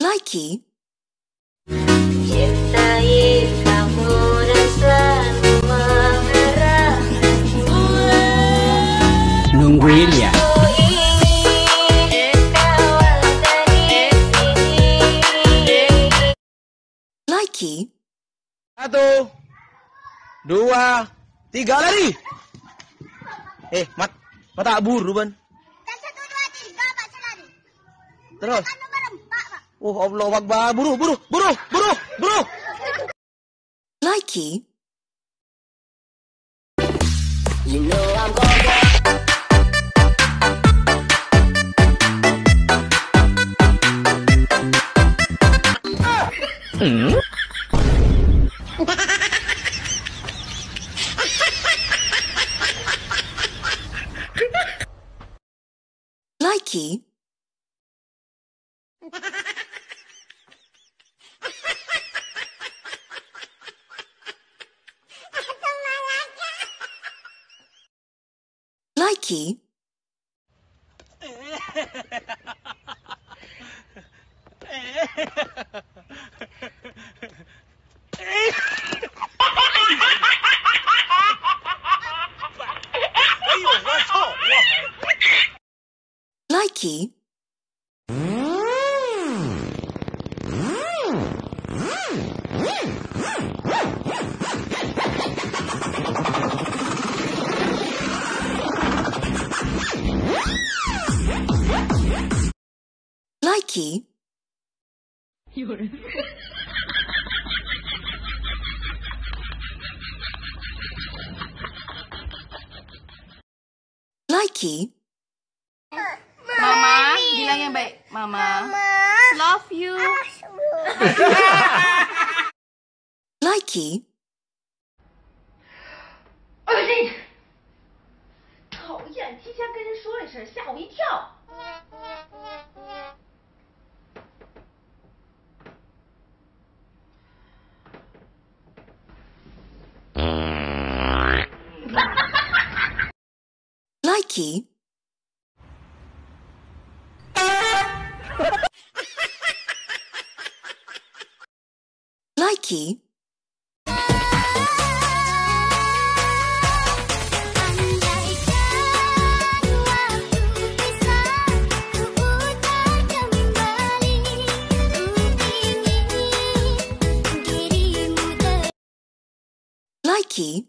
Likee. Cintai kamu dan selalu mengarah. Nungguin ya. Aku ingin kawal dari sini. Likee. 1, 2, 3, lari. Mata buru ban. 1, 2, 3, Pak lari. Terus. Nomor 4, Pak. Oh Allah Akbar, buru. Likee. You know I'm gonna Likee. Likee. Likee. Likee. Likee. Mama, bilang yang baik. Mama, love you. Likee. 讨厌，提前跟人说一声，吓我一跳。Likee. Likee. Likee.